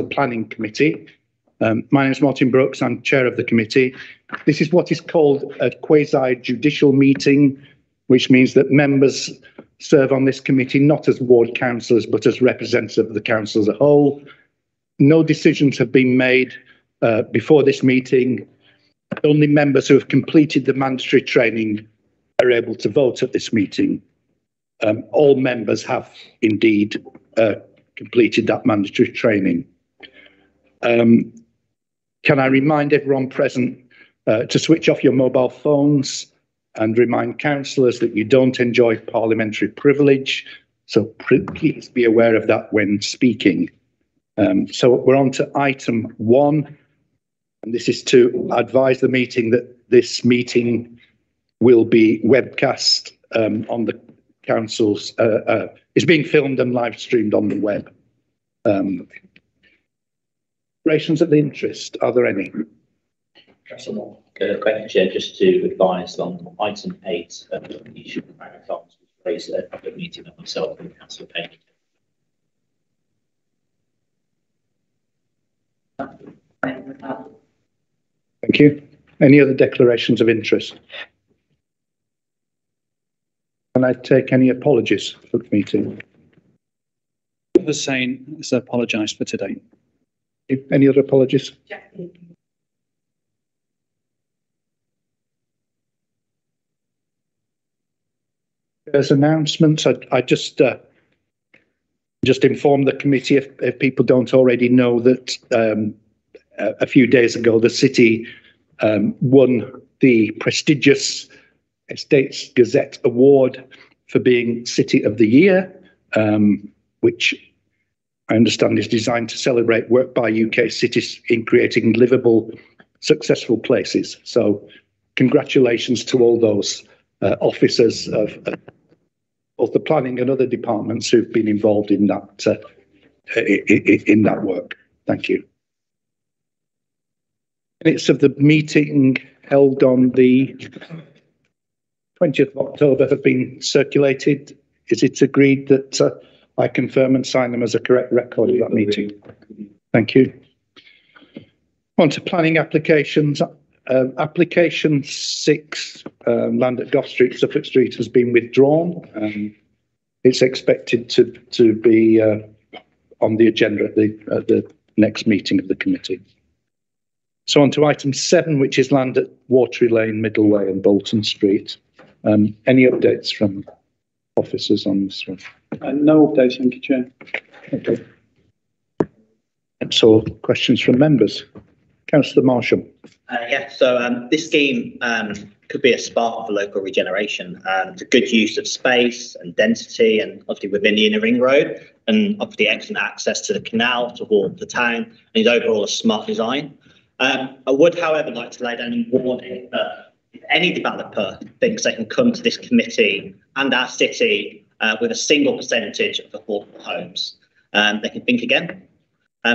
Planning Committee. My name is Martin Brooks. I'm chair of the committee. This is what is called a quasi-judicial meeting, which means that members serve on this committee not as ward councillors but as representatives of the council as a whole. No decisions have been made before this meeting. Only members who have completed the mandatory training are able to vote at this meeting. All members have indeed completed that mandatory training. Can I remind everyone present to switch off your mobile phones and remind councillors that you don't enjoy parliamentary privilege, so please be aware of that when speaking. So we're on to item 1, and this is to advise the meeting that this meeting will be webcast on the council's, it's being filmed and live streamed on the web. Declarations of interest, are there any? Question, just to advise on item 8, the issue of marathons was raised at a public meeting of myself and Councillor Payne. Thank you. Any other declarations of interest? Can I take any apologies for the meeting? Hussain has apologised for today. Any other apologies? There's announcements. I just informed the committee, if people don't already know, that a few days ago the city won the prestigious Estates Gazette Award for being City of the Year, which I understand is designed to celebrate work by UK cities in creating livable, successful places. So congratulations to all those officers of both the planning and other departments who've been involved in that work. Thank you. Minutes of the meeting held on the 20th of October have been circulated. Is it agreed that I confirm and sign them as a correct record of that meeting? Thank you. On to planning applications. Application 6, land at Gough Street, Suffolk Street, has been withdrawn. It's expected to be on the agenda at the next meeting of the committee. So on to item 7, which is land at Watery Lane, Middleway and Bolton Street. Any updates from officers on this one? No updates, thank you, Chair. Okay. So questions from members. Councillor Marshall. So this scheme could be a spark for local regeneration. It's a good use of space and density, and obviously within the inner ring road, and obviously excellent access to the canal toward the town, and is overall a smart design. I would, however, like to lay down a warning that if any developer thinks they can come to this committee and our city with a single percentage of affordable homes, they can think again.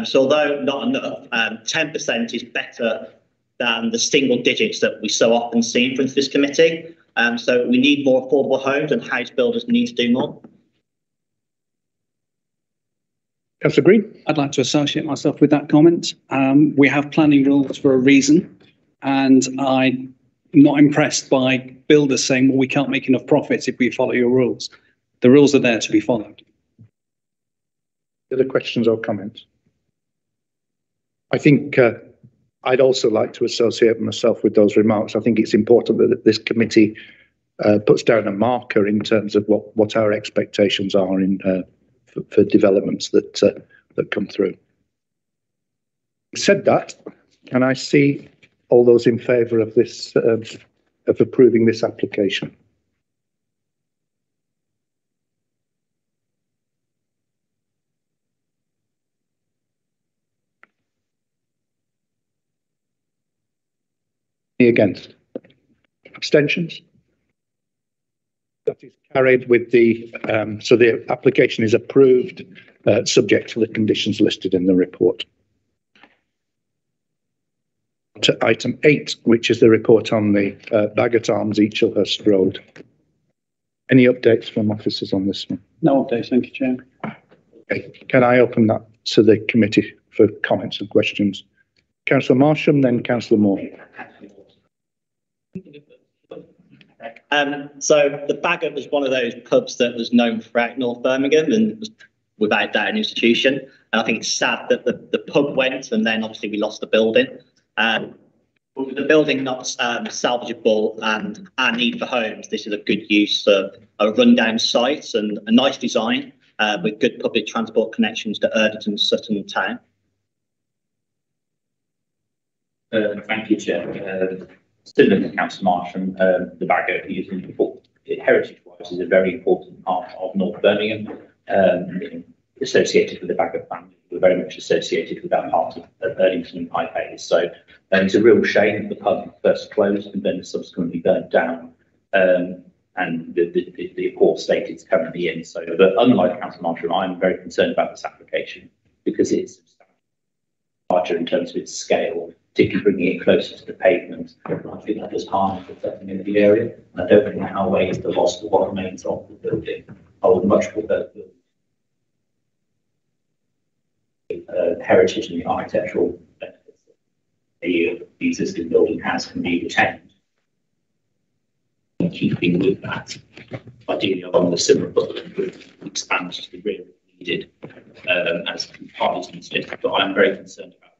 So although not enough, 10% is better than the single digits that we so often see in front of this committee. So we need more affordable homes, and house builders need to do more. Councillor Green. I'd like to associate myself with that comment. We have planning rules for a reason, and I'm not impressed by builders saying, well, we can't make enough profits if we follow your rules. The rules are there to be followed. Other questions or comments? I think I'd also like to associate myself with those remarks. I think it's important that this committee puts down a marker in terms of what our expectations are for developments that come through. Said that, can I see all those in favour of this of approving this application? Any against? Abstentions? That is carried with the, so the application is approved, subject to the conditions listed in the report. To item 8, which is the report on the Bagot Arms, Eachlehurst Road. Any updates from officers on this one? No updates, thank you, Chair. Okay. Can I open that to the committee for comments and questions. Councillor Marsham, then Councillor Moore. So the Bagot was one of those pubs that was known throughout North Birmingham and was without doubt an institution. And I think it's sad that the pub went and then obviously we lost the building. With the building not salvageable and our need for homes, this is a good use of a rundown site and a nice design with good public transport connections to Erdington, Sutton town. Thank you, Chair. Similar to Councillor Marsham, the Bagot heritage-wise is a very important part of North Birmingham, associated with the Bagot family. We're very much associated with that part of Erdington and High Hayes. So it's a real shame that the pub first closed and then subsequently burnt down, and the poor state it's currently in. So, but unlike Councillor Marsham, I'm very concerned about this application because it's larger in terms of its scale, particularly bringing it closer to the pavement. I think that does harm to the the area, and I don't think that outweighs the loss of what remains of the building. I would much prefer the heritage and the architectural benefits that the existing building has can be retained. In keeping with that, ideally along the similar footprint with expansion to the rear if needed, as partly been suggested, but I'm very concerned about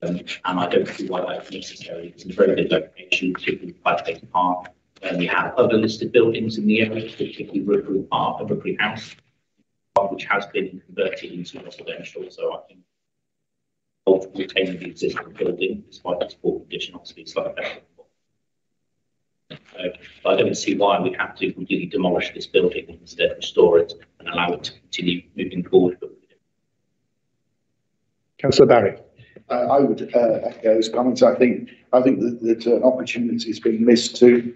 and I don't see why that's necessary. It's a very good location, particularly by Baker Park. We have other listed buildings in the area, particularly Rookery Park and Rookery House, which has been converted into residential. So I think retaining the existing building, despite its poor condition, obviously it's slightly better. I don't see why we have to completely demolish this building and instead restore it and allow it to continue moving forward. Councillor Barry. I would echo those comments. I think that an opportunity has been missed to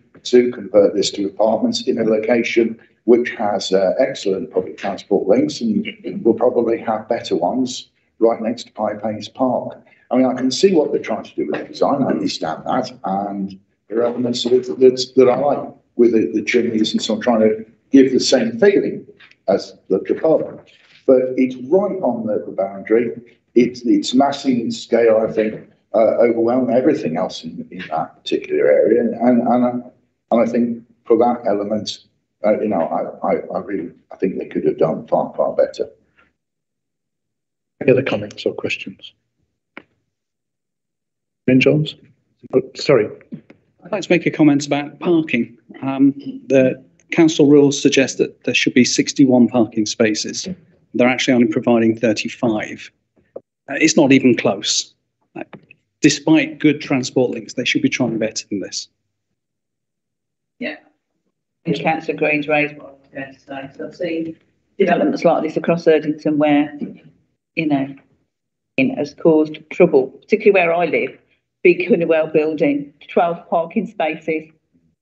convert this to apartments in a location which has excellent public transport links and will probably have better ones right next to High Hayes Park. I mean, I can see what they're trying to do with the design. I understand that, and there are elements of it that I like with the chimneys and so on, trying to give the same feeling as the pub. But it's right on the boundary. It's massive in scale, I think, overwhelming everything else in that particular area. And I think for that element, I think they could have done far better. Any other comments or questions? Ben Johns? Oh, sorry. I'd like to make a comment about parking. The council rules suggest that there should be 61 parking spaces. They're actually only providing 35. It's not even close. Despite good transport links, they should be trying better than this. Yeah. Councillor Green's raised what I was going to say. So I've seen developments like this across Erdington where, it has caused trouble, particularly where I live. Big Honeywell building, 12 parking spaces.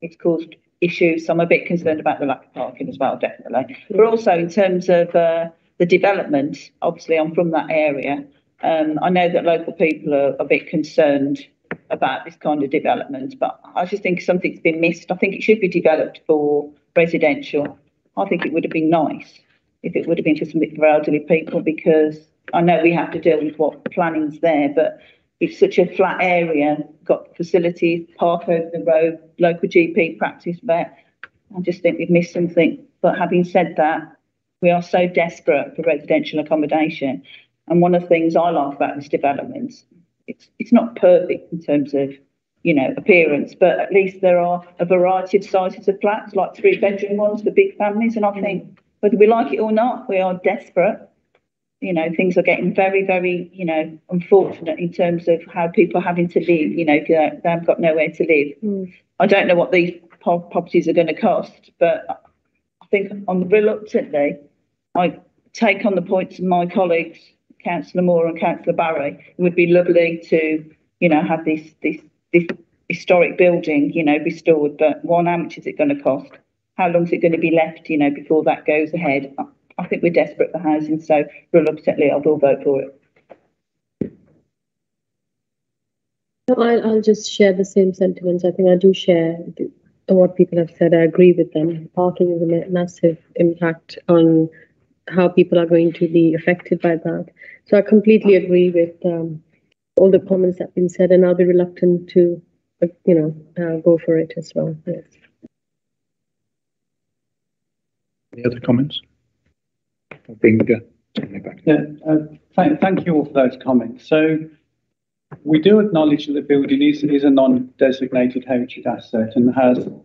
It's caused issues. So I'm a bit concerned about the lack of parking as well, definitely. But also in terms of the development, obviously I'm from that area. I know that local people are a bit concerned about this kind of development, but I just think something's been missed. I think it should be developed for residential. I think it would have been nice if it would have been for something for elderly people, because I know we have to deal with what planning's there, but it's such a flat area, got facilities, park over the road, local GP practice vet. I just think we've missed something. But having said that, we are so desperate for residential accommodation. And one of the things I like about this development, it's not perfect in terms of, appearance, but at least there are a variety of sizes of flats, like 3-bedroom ones for big families. And I think whether we like it or not, we are desperate. Things are getting very, very, unfortunate in terms of how people are having to live, if they haven't got nowhere to live. I don't know what these properties are going to cost, but I think reluctantly, I take on the points of my colleagues, Councillor Moore and Councillor Barry. It would be lovely to, have this historic building, restored. But one, how much is it going to cost? How long is it going to be left, before that goes ahead? I think we're desperate for housing, so reluctantly, I will vote for it. I'll just share the same sentiments. I think I do share what people have said. I agree with them. Parking is a massive impact on how people are going to be affected by that. So I completely agree with all the comments that have been said, and I'll be reluctant to, go for it as well. Yes. Any other comments? I think, Thank you all for those comments. So we do acknowledge that the building is a non-designated heritage asset and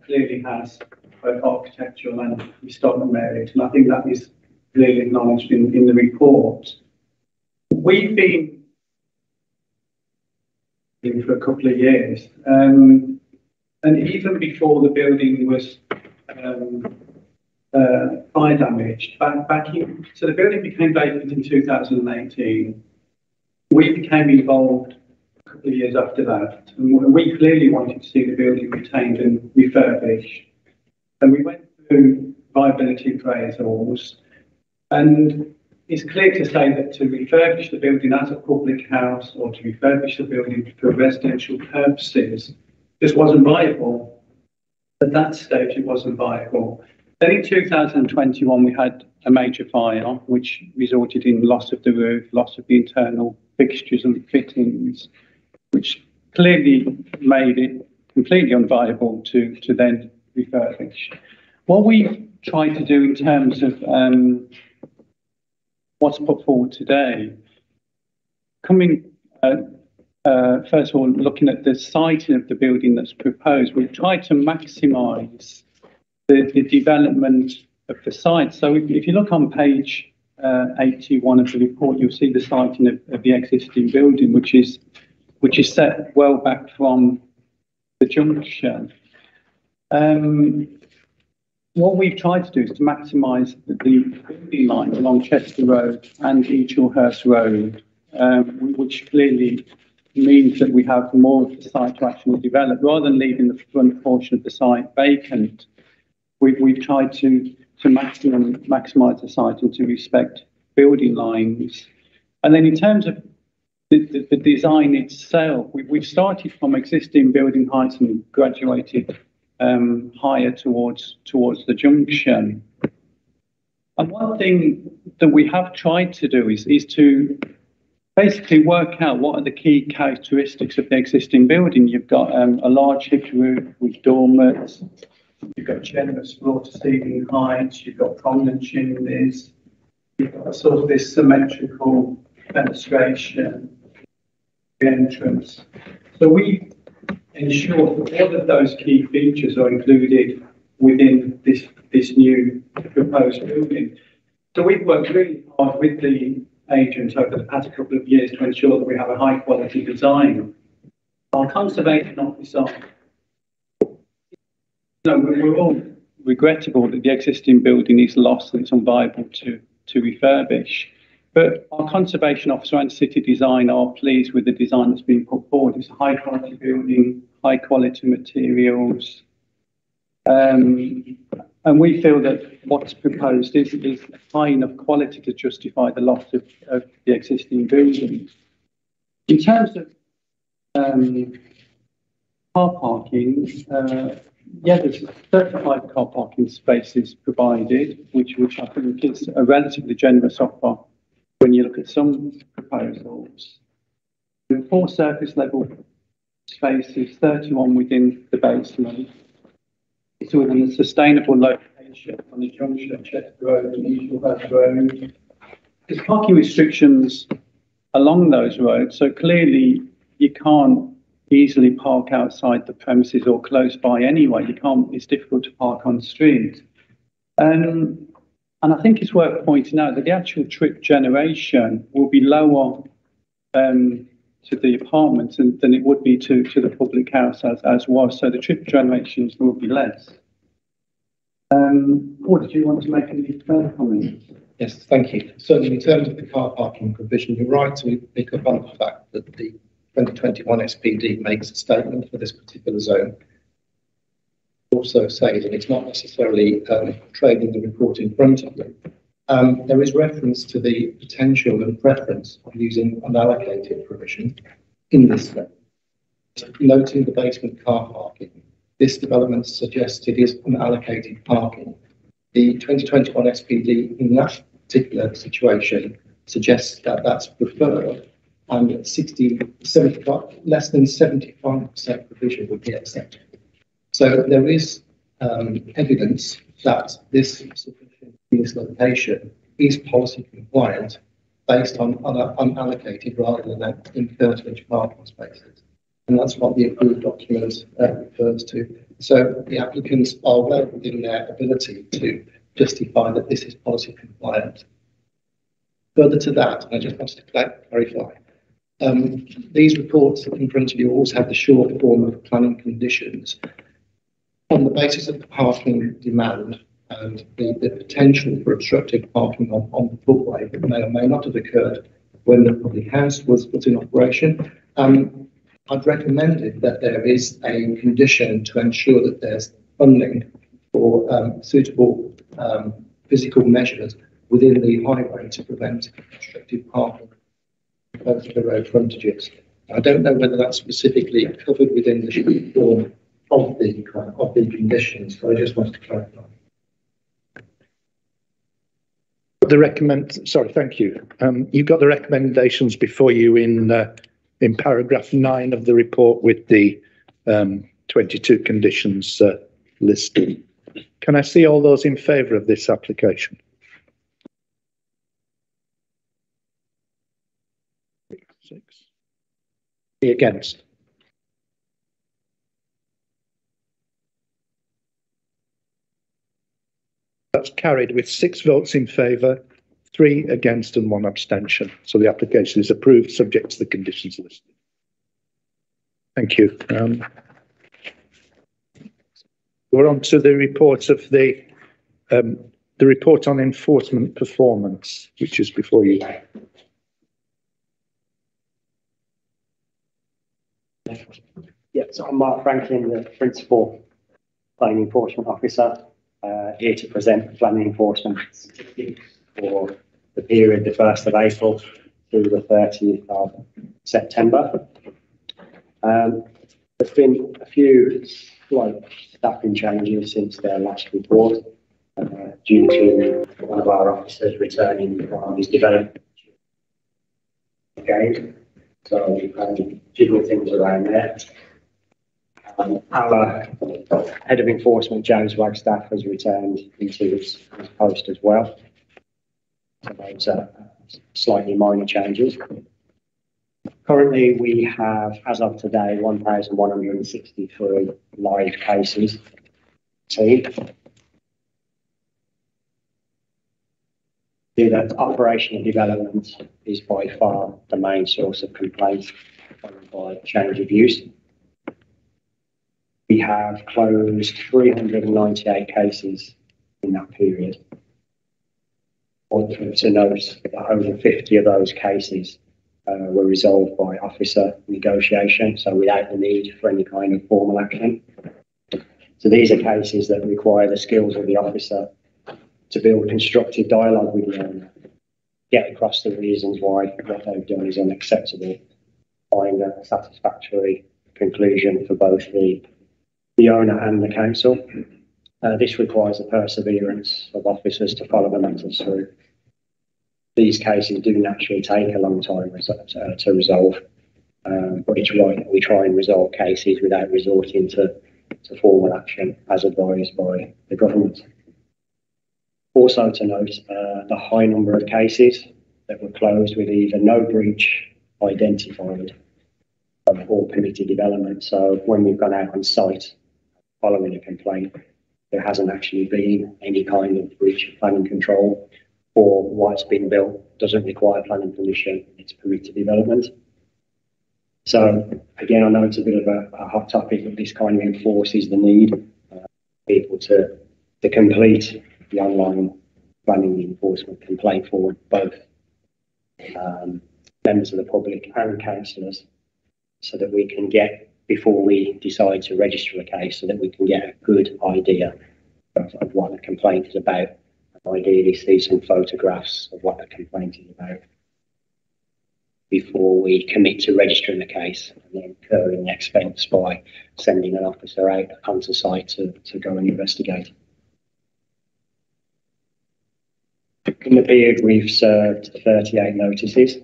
clearly has both architectural and historical merit, and I think that is clearly acknowledged in the report. We've been in for a couple of years, and even before the building was fire damaged, so the building became vacant in 2018. We became involved a couple of years after that, and we clearly wanted to see the building retained and refurbished. And we went through viability appraisals, and it's clear to say that to refurbish the building as a public house or to refurbish the building for residential purposes just wasn't viable. At that stage, it wasn't viable. Then in 2021, we had a major fire, which resulted in loss of the roof, loss of the internal fixtures and fittings, which clearly made it completely unviable to then refurbish. What we tried to do in terms of what's put forward today, first of all, looking at the siting of the building that's proposed, we've tried to maximise the development of the site. So if you look on page 81 of the report, you'll see the siting of the existing building, which is set well back from the junction. What we've tried to do is to maximise the building lines along Chester Road and Eaglehurst Road, which clearly means that we have more of the site to actually develop. Rather than leaving the front portion of the site vacant, we've tried to maximise the site and to respect building lines. And then in terms of the design itself, we've started from existing building heights and graduated higher towards the junction. And one thing that we have tried to do is to basically work out what are the key characteristics of the existing building. You've got a large hip roof with dormers, you've got generous floor-to-ceiling heights, you've got prominent chimneys, you've got sort of this symmetrical fenestration, the entrance. So we ensure that all of those key features are included within this new proposed building. So we've worked really hard with the agent over the past couple of years to ensure that we have a high quality design. Our conservation officer, we're all regrettable that the existing building is lost and it's unviable to refurbish. But our conservation officer and city design are pleased with the design that's been put forward. It's a high quality building, high quality materials. And we feel that what's proposed is high enough quality to justify the loss of the existing building. In terms of car parking, there's 35 car parking spaces provided, which I think is a relatively generous offer when you look at some proposals. 4 surface level spaces, 31 within the basement. It's within a sustainable location on the junction of Chester Road and Eaglehurst Road. There's parking restrictions along those roads, so clearly you can't easily park outside the premises or close by anyway. It's difficult to park on the street. And I think it's worth pointing out that the actual trip generation will be lower to the apartments than it would be to the public house as was. So the trip generations will be less. Paul, did you want to make any further comments? Yes, thank you. So in terms of the car parking provision, you're right to pick up on the fact that the 2021 SPD makes a statement for this particular zone. Also say that it's not necessarily portrayed in the report in front of them. There is reference to the potential and preference of using unallocated provision in this zone. Noting the basement car parking, this development suggested is unallocated parking. The 2021 SPD in that particular situation suggests that that's preferred, and 75, less than 75% provision would be acceptable. So there is evidence that this location is policy compliant based on unallocated rather than in-curtilage parking spaces. And that's what the approved document refers to. So the applicants are well within their ability to justify that this is policy compliant. Further to that, I just wanted to clarify, these reports in front of you always have the short form of planning conditions. On the basis of the parking demand and the potential for obstructive parking on the footway that may or may not have occurred when the public house was put in operation, I'd recommended that there is a condition to ensure that there's funding for suitable physical measures within the highway to prevent obstructive parking over the road frontages. I don't know whether that's specifically covered within the short form of the conditions, but I just wanted to clarify. Thank you. You've got the recommendations before you in paragraph 9 of the report with the 22 conditions listed. Can I see all those in favour of this application? Be against? That's carried with 6 votes in favour, 3 against and 1 abstention. So the application is approved subject to the conditions listed. Thank you. We're on to the report of the report on enforcement performance, which is before you. Yeah, so I'm Mark Franklin, the Principal Planning Enforcement Officer, here to present the planning enforcement statistics for the period the 1st of April through the 30th of September. There's been a few slight staffing changes since their last report due to one of our officers returning from his development again. So we've had to jiggle things around there. Our head of enforcement, James Wagstaff, has returned into his post as well. So those are slightly minor changes. Currently, we have, as of today, 1,163 live cases. That operational development is by far the main source of complaints, followed by change of use. We have closed 398 cases in that period. To note that over 50 of those cases were resolved by officer negotiation, so without the need for any kind of formal action. So these are cases that require the skills of the officer to build constructive dialogue with the owner, get across the reasons why what they've done is unacceptable, find a satisfactory conclusion for both the owner and the council. This requires the perseverance of officers to follow the matters through. These cases do naturally take a long time to resolve, but it's right that we try and resolve cases without resorting to formal action as advised by the government. Also to note, the high number of cases that were closed with either no breach identified or permitted development. So when we've gone out on site following a complaint, there hasn't actually been any kind of breach of planning control, or what's been built doesn't require planning permission, it's permitted development. So again, I know it's a bit of a hot topic, but this kind of enforces the need for people to complete the online planning enforcement complaint form, both members of the public and councillors, so that we can get, before we decide to register a case, so that we can get a good idea of what the complaint is about, and ideally see some photographs of what the complaint is about before we commit to registering the case and then incurring the expense by sending an officer out onto site to go and investigate. In the the period, we've served 38 notices.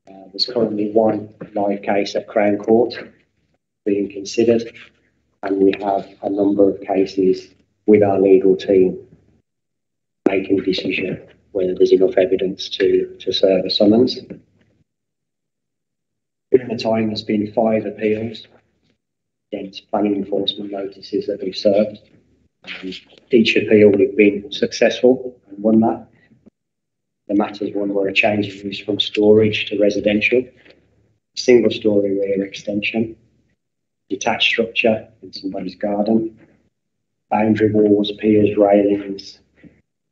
There's currently one live case at Crown Court being considered, and we have a number of cases with our legal team making a decision whether there's enough evidence to serve a summons. During the time, there's been 5 appeals against planning enforcement notices that we've served. Each appeal we've been successful and won that. The matters one were a change of use from storage to residential, single storey rear extension, detached structure in somebody's garden, boundary walls, piers, railings,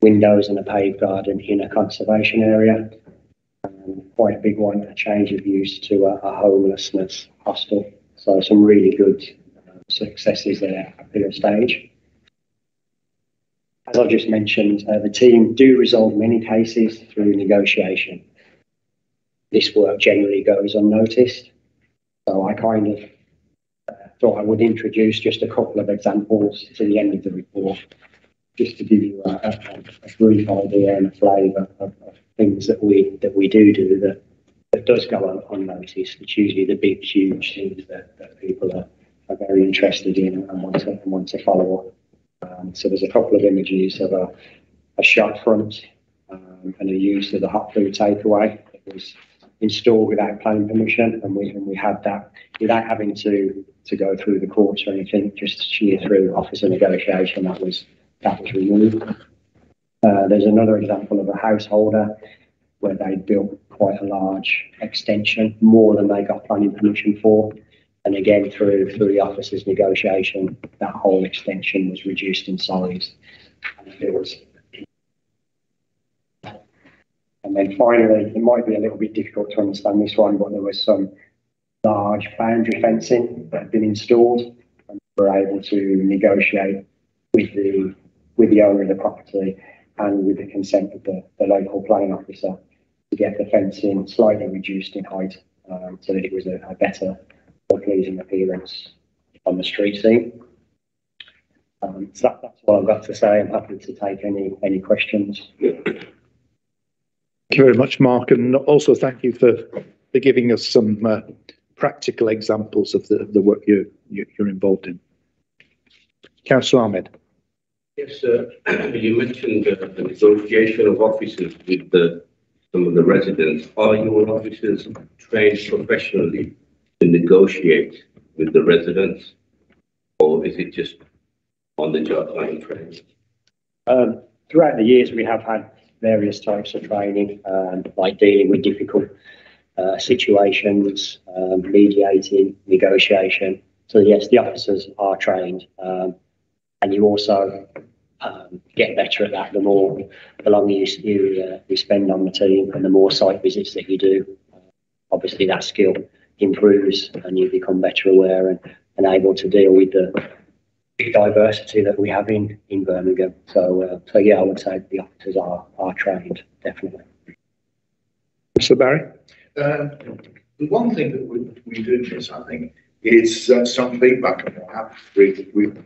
windows and a paved garden in a conservation area. Quite a big one, a change of use to a homelessness hostel. So some really good successes there at appeal stage. As I just mentioned, the team do resolve many cases through negotiation. This work generally goes unnoticed. So I kind of thought I would introduce just a couple of examples to the end of the report, just to give you a brief idea and a flavour of things that we do that does go unnoticed. It's usually the big, huge things that people are very interested in and want to follow up. So there's a couple of images of a shop front and a use of the hot food takeaway. It was installed without planning permission, and we had that without having to go through the courts or anything, just sheer through officer negotiation. That was removed. There's another example of a householder where they built quite a large extension, more than they got planning permission for. And again, through the officer's negotiation, that whole extension was reduced in size. And then finally, it might be a little bit difficult to understand this one, but there was some large boundary fencing that had been installed, and we were able to negotiate with the owner of the property and with the consent of the local planning officer to get the fencing slightly reduced in height, so that it was a better, more pleasing appearance on the street scene. So that's all I've got to say. I'm happy to take any questions. Thank you very much, Mark, and also thank you for giving us some practical examples of the work you're involved in. Councillor Ahmed. Yes, sir. You mentioned the negotiation of officers with some of the residents. Are your officers trained professionally to negotiate with the residents, or is it just on the job training? Throughout the years, we have had various types of training, like dealing with difficult situations, mediating, negotiation. So yes, the officers are trained, and you also get better at that the longer you spend on the team and the more site visits that you do. Obviously, that skill improves and you become better aware and able to deal with the diversity that we have in Birmingham. So yeah, I would say the officers are trained, definitely. Mr. Barry? The one thing that we do miss, I think, is some feedback on what happens with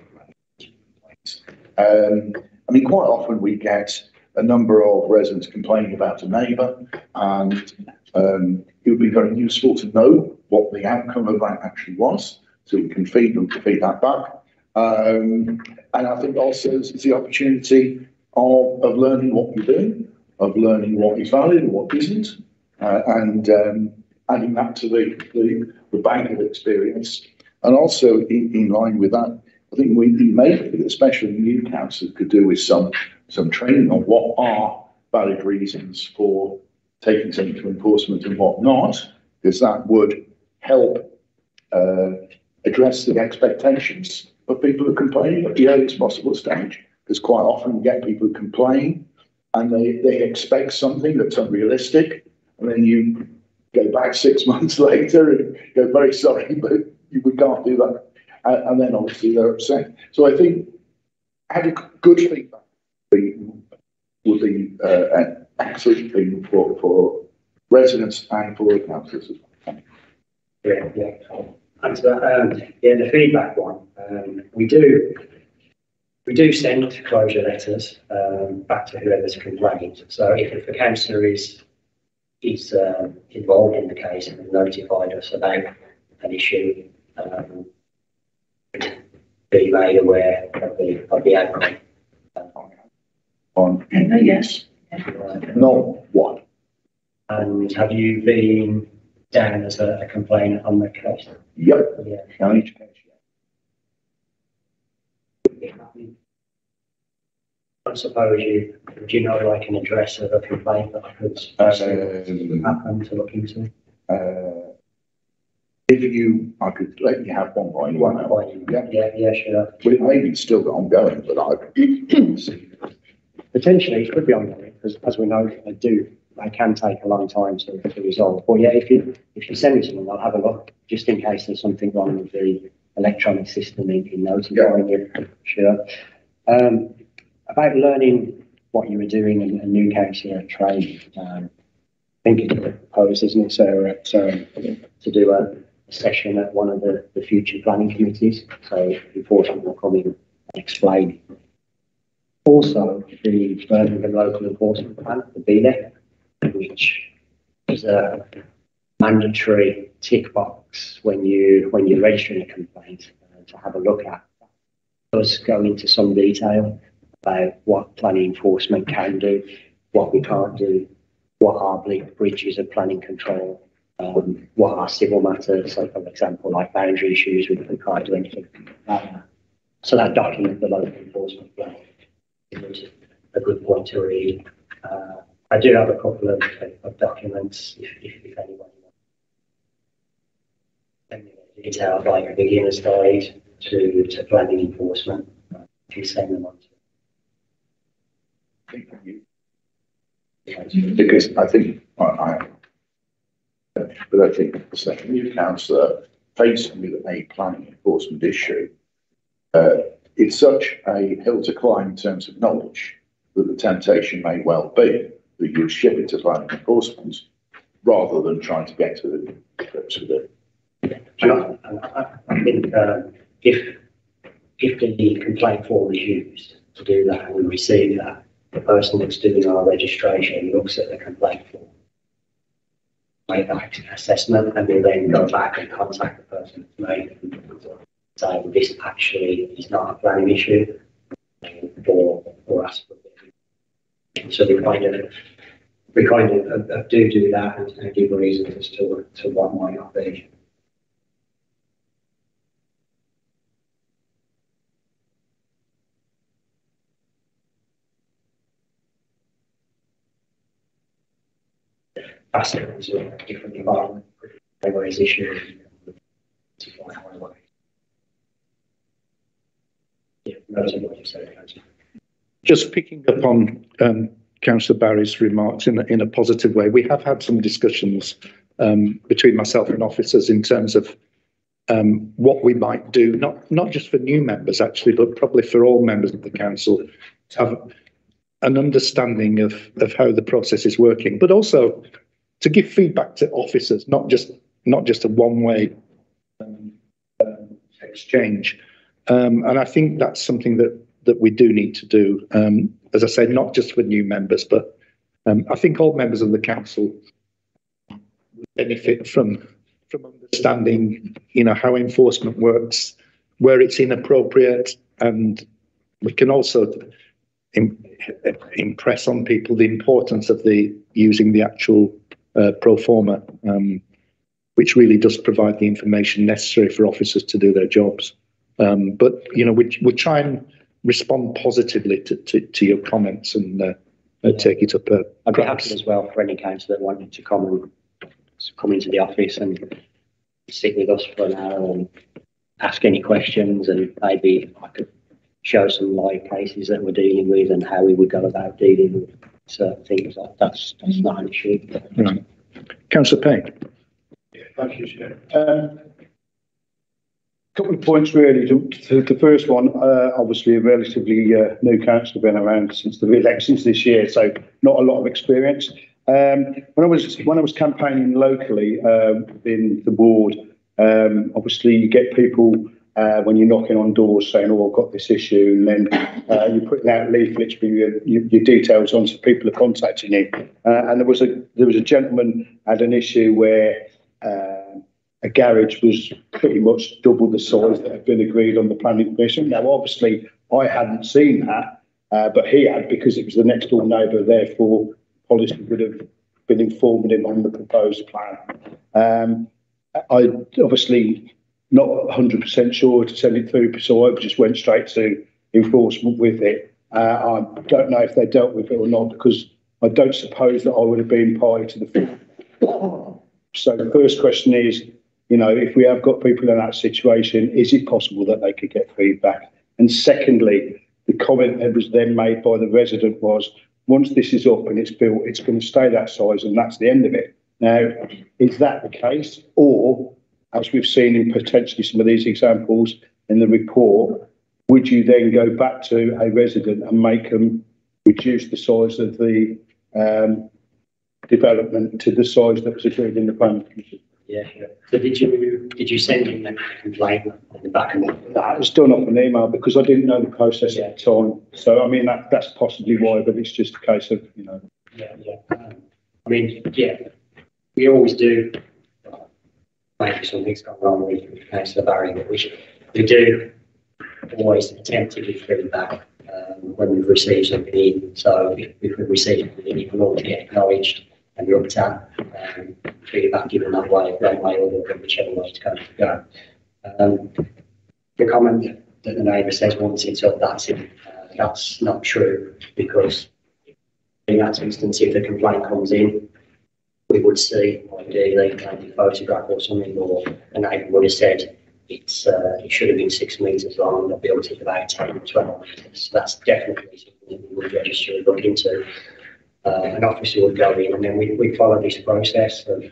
complaints. I mean, quite often we get a number of residents complaining about a neighbour, and it would be very useful to know what the outcome of that actually was, so we can feed that back. And I think also it's the opportunity of learning what you're doing, of learning what is valid and what isn't, and adding that to the bank of experience. And also in line with that, I think we maybe, especially new councils, could do with some training on what are valid reasons for taking something to enforcement and what not, because that would help address the expectations of people who complain at the earliest possible stage. Because quite often you get people who complain and they expect something that's unrealistic, and then you go back 6 months later and go, very sorry, but we can't do that. And then obviously they're upset. So I think having good feedback would be an excellent thing for residents and for councillors as well. Yeah. Thanks for that. Yeah, the feedback one. We do We do send closure letters back to whoever's complained. So if the councillor is involved in the case and notified us about an issue, be made aware of the outcome. On Yes. not one. And have you been down as a complainant on the case? Yep. Yeah. On each case, yeah. I suppose do you know like an address of a complaint that I could happen to look into? I could let you have one by one. Yeah, sure. Well, it may be still ongoing, but Potentially it could be ongoing because as we know, they can take a long time to resolve. But yeah, if you send me something, I'll have a look just in case there's something wrong with the electronic system in notifying you. Sure. About learning what you were doing and new councillor training, I think it's proposed, isn't it, Sarah, to do a session at one of the future planning committees. So enforcement will come in and explain. Also, the Birmingham Local Enforcement Plan, the BLEP, which is a mandatory tick box when you're registering a complaint to have a look at. It does go into some detail about what planning enforcement can do, what we can't do, what are breaches of planning control, what are civil matters, so for example, like boundary issues, we can't do anything. So that document, the local enforcement plan, is a good one to read. I do have a couple of documents if anyone wants. Details like a beginner's guide to planning enforcement. If you send them on to because I think but I think as a new councillor facing with a planning enforcement issue, it's such a hill to climb in terms of knowledge that the temptation may well be that you ship it to planning enforcement rather than trying to get to the grips with it. I think if the complaint form is used to do that and we receive that, the person that's doing our registration looks at the complaint form, make that assessment, and will then go back and contact the person that's made it. So this actually is not a planning issue, or ask for it. So we kind of do that and give reasons as to what might not be. Is a different environment, highways issues. Yeah, those are what you said. Just picking up on Councillor Barry's remarks in a positive way, we have had some discussions between myself and officers in terms of what we might do, not just for new members actually, but probably for all members of the council, to have an understanding of how the process is working, but also to give feedback to officers, not just a one-way exchange. And I think that's something that we do need to do. As I say, not just for new members, but I think all members of the council benefit from understanding, how enforcement works, where it's inappropriate, and we can also impress on people the importance of using the actual pro forma, which really does provide the information necessary for officers to do their jobs. But we try and respond positively to your comments and take it up. I'd be happy as well for any councillor that wanted to come into the office and sit with us for an hour and ask any questions, and maybe I could show some live cases that we're dealing with and how we would go about dealing with certain things. That's not an issue. Right. Councillor Payne. Thank you, Chair. Couple of points really. The first one, obviously a relatively new council, been around since the elections this year, so not a lot of experience. When I was campaigning locally in the ward, obviously you get people when you're knocking on doors saying, "Oh, I've got this issue," and then you're putting out leaflets with your details on, so people are contacting you. And there was a gentleman had an issue where a garage was pretty much double the size that had been agreed on the planning permission. Now, obviously, I hadn't seen that, but he had, because it was the next door neighbour. Therefore, policy would have been informing him on the proposed plan. I obviously not 100% sure to send it through, so I just went straight to enforcement with it. I don't know if they dealt with it or not, because I don't suppose that I would have been party to the film. So the first question is, you know, if we have got people in that situation, is it possible that they could get feedback? And secondly, the comment that was then made by the resident was, once this is up and it's built, it's going to stay that size and that's the end of it. Now, is that the case? Or, as we've seen in potentially some of these examples in the report, would you then go back to a resident and make them reduce the size of the development to the size that was agreed in the planning commission? Yeah, sure. So did you send in a complaint on the back of it? That was done off an email because I didn't know the process at the time. So, I mean, that's possibly why, but it's just a case of, you know. Yeah. I mean, yeah, we always do. Maybe something's gone wrong with Councillor Barry, but we do always attempt to give feedback when we've received something in. So if we receive something in, it will always get acknowledged and looked at, feedback given that way, one way or the other, whichever way it's going to go. The comment that the neighbour says once it's up, that's it. That's not true, because in that instance, if the complaint comes in, we would see ideally a photograph or something, or the neighbour would have said it should have been 6 metres long, they'll built it about 10, 12 metres. So that's definitely something that we would register and look into. An officer would go in, and then we follow this process of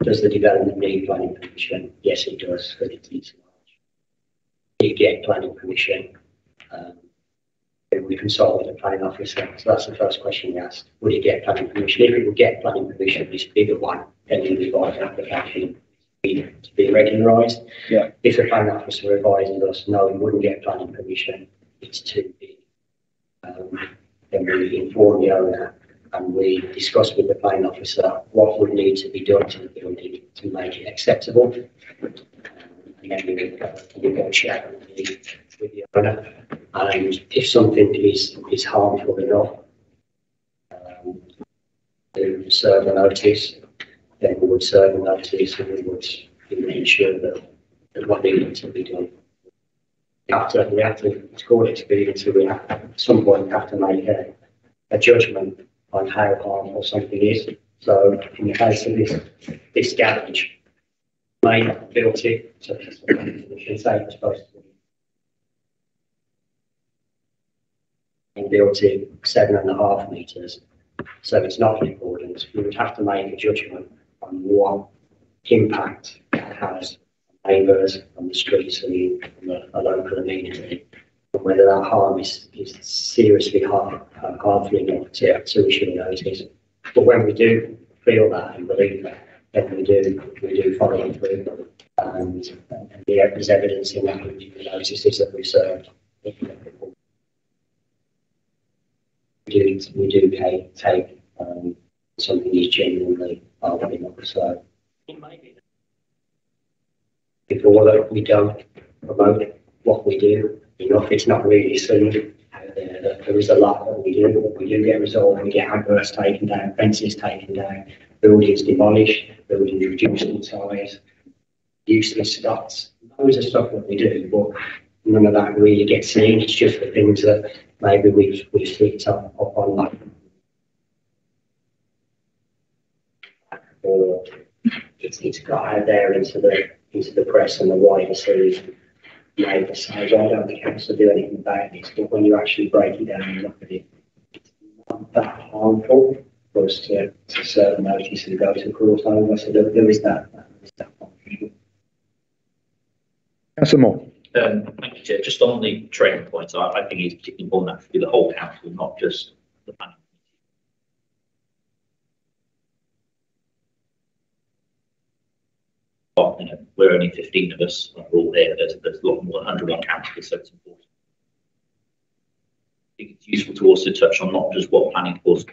does the development need planning permission? Yes, it does, but it's large. You get planning permission. We consult with the planning officer. So that's the first question we asked. Would it get planning permission? If it would get planning permission, this bigger one, then we revise an application to be regularised. Yeah. If the planning officer advises us, no, we wouldn't get planning permission, it's too big. Then we inform the owner and we discuss with the planning officer what would need to be done to the building to make it acceptable. And then we would go negotiate with the owner. And if something is harmful enough to serve a notice, then we would serve a notice and we would ensure that what needed to be done. We have to, it's called experience, so we have, at some point have to make a judgment on how harmful something is. So in the case of this garage, may have built it, so we should say it's supposed to be, and built it 7.5 metres, so it's not in accordance. We would have to make a judgment on what impact it has on neighbours, on the streets, and on a local amenity, and whether that harm is seriously harmful enough to issue a notice. But when we do feel that and believe that, then we do follow it through, and there's evidence in that in the notices that we've served. We do take something is genuinely harming us. So it may be before that we don't promote what we do enough. It's not really seen out there that there is a lot that we do. We do get resolved. We get adverts taken down, fences taken down, buildings demolished, buildings reduced in size, useless stops. Loads of stuff that we do, but none of that really gets seen. It's just the things that maybe we've flicked up online. Or it's got out there into the press and the wider series. Maybe say, well, I don't think council do anything about this, but when you actually break it down and look at it, it's not that harmful for us to serve notice and go to court over. So there is that. Councillor Moore. Thank you, Chair. Just on the training points, I think it's particularly important that for the whole council, not just the planning committee. got, we're only 15 of us, we're all here, there's a lot more than 101 councillors, so it's important. I think it's useful to also touch on not just what planning boards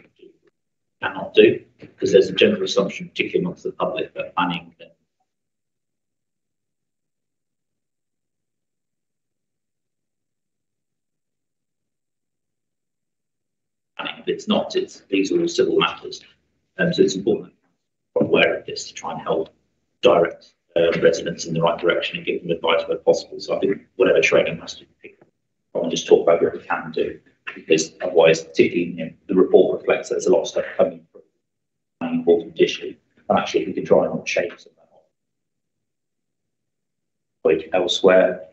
cannot do, because there's a general assumption, particularly amongst the public, that planning can it's not, these are all civil matters. So it's important to be aware of this to try and help direct residents in the right direction and give them advice where possible. So I think whatever training has to be, I just talk about what we can do, because otherwise, particularly, the report reflects that there's a lot of stuff coming from an important issue. And actually, if we can try and change some of that elsewhere.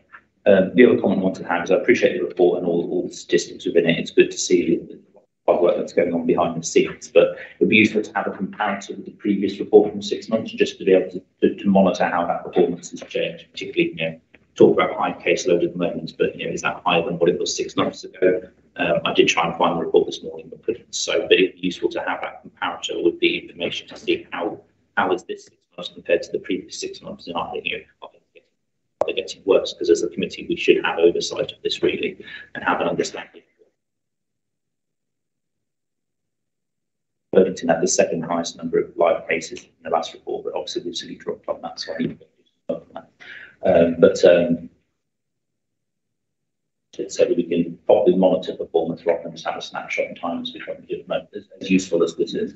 The other comment I wanted to have is I appreciate the report and all the statistics within it. It's good to see the hard work that's going on behind the scenes, but it would be useful to have a comparative with the previous report from 6 months, just to be able to monitor how that performance has changed, particularly, talk about high caseload at the moment, but, is that higher than what it was 6 months ago? I did try and find the report this morning, but couldn't. So, but it'd be useful to have that comparator with the information to see how is this 6 months compared to the previous 6 months, and are they getting worse? Because as a committee, we should have oversight of this really and have an understanding. Burlington had the second highest number of live cases in the last report, but obviously we've really dropped on that, so I need to do that. So we can probably monitor performance rather than just have a snapshot in time, as we probably do at the moment, as useful as this is.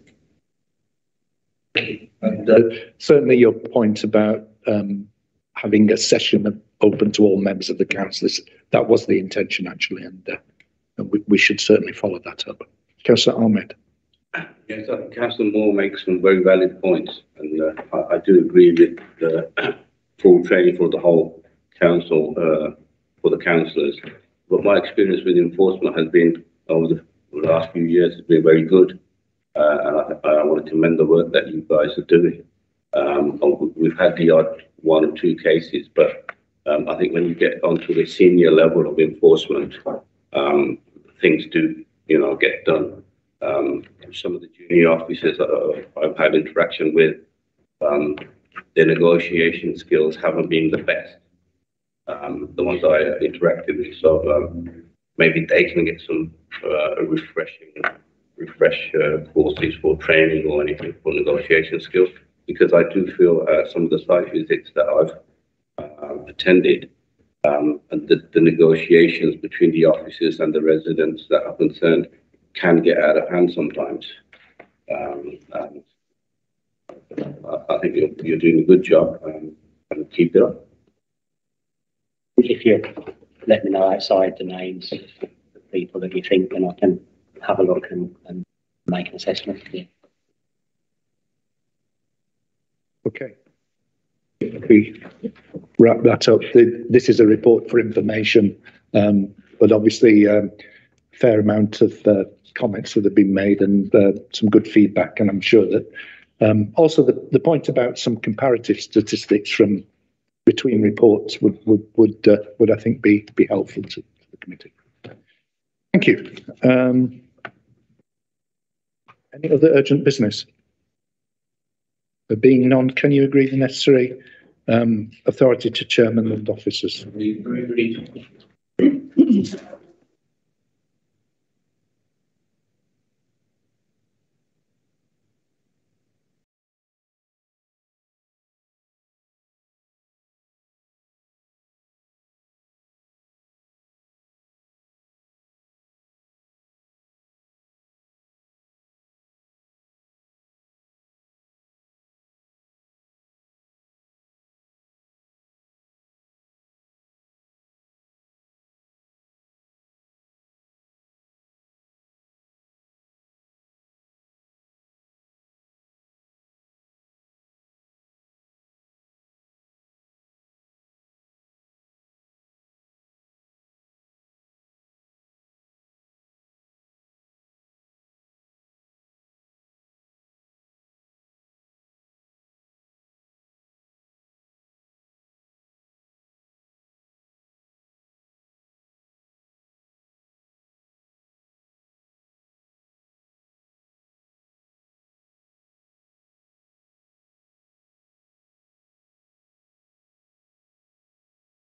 And certainly your point about having a session open to all members of the council, that was the intention actually, and we should certainly follow that up. Councillor Ahmed. Yes, Councillor Moore makes some very valid points, and I do agree with the full training for the whole council, for the councillors. But my experience with enforcement has been, over the last few years, has been very good. And I want to commend the work that you guys are doing. We've had the odd 1 or 2 cases, but I think when you get onto the senior level of enforcement, things do, get done. Some of the junior officers I've had interaction with, their negotiation skills haven't been the best. The ones I interacted with, so maybe they can get some refresh courses for training or anything for negotiation skills, because I do feel some of the site visits that I've attended, and the negotiations between the officers and the residents that are concerned can get out of hand sometimes. And I think you're doing a good job, and keep it up. If you let me know outside the names of the people that you think, then I can have a look and make an assessment. Yeah. Okay. We wrap that up. This is a report for information, but obviously fair amount of comments that have been made and some good feedback, and I'm sure that also the point about some comparative statistics from between reports would I think be helpful to the committee. Thank you. Any other urgent business? There being none, can you agree the necessary authority to chairman and officers?